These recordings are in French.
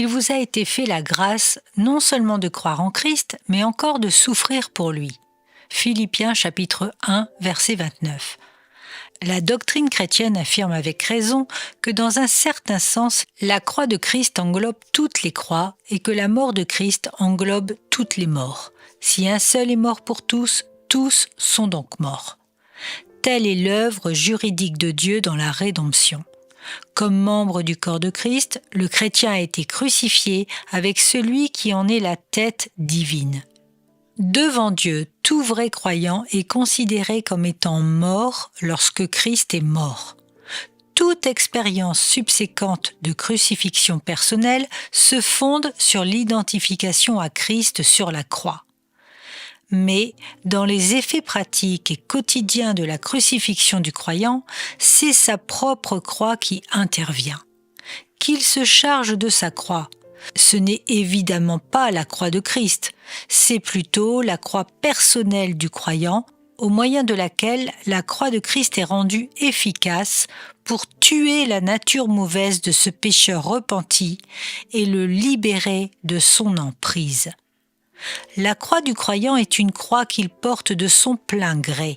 il vous a été fait la grâce non seulement de croire en Christ, mais encore de souffrir pour lui. Philippiens chapitre 1, verset 29. La doctrine chrétienne affirme avec raison que dans un certain sens, la croix de Christ englobe toutes les croix et que la mort de Christ englobe toutes les morts. Si un seul est mort pour tous, tous sont donc morts. Telle est l'œuvre juridique de Dieu dans la rédemption. Comme membre du corps de Christ, le chrétien a été crucifié avec celui qui en est la tête divine. Devant Dieu, tout vrai croyant est considéré comme étant mort lorsque Christ est mort. Toute expérience subséquente de crucifixion personnelle se fonde sur l'identification à Christ sur la croix. Mais dans les effets pratiques et quotidiens de la crucifixion du croyant, c'est sa propre croix qui intervient. Qu'il se charge de sa croix. Ce n'est évidemment pas la croix de Christ, c'est plutôt la croix personnelle du croyant, au moyen de laquelle la croix de Christ est rendue efficace pour tuer la nature mauvaise de ce pécheur repenti et le libérer de son emprise. La croix du croyant est une croix qu'il porte de son plein gré.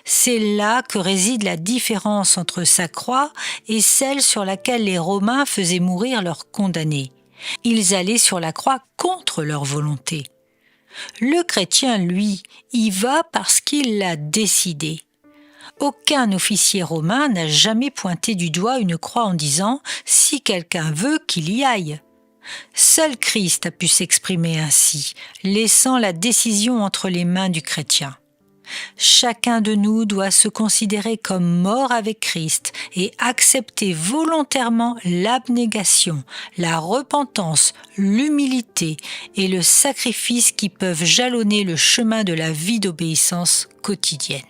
C'est là que réside la différence entre sa croix et celle sur laquelle les Romains faisaient mourir leurs condamnés. Ils allaient sur la croix contre leur volonté. Le chrétien, lui, y va parce qu'il l'a décidé. Aucun officier romain n'a jamais pointé du doigt une croix en disant « si quelqu'un veut qu'il y aille ». Seul Christ a pu s'exprimer ainsi, laissant la décision entre les mains du chrétien. Chacun de nous doit se considérer comme mort avec Christ et accepter volontairement l'abnégation, la repentance, l'humilité et le sacrifice qui peuvent jalonner le chemin de la vie d'obéissance quotidienne.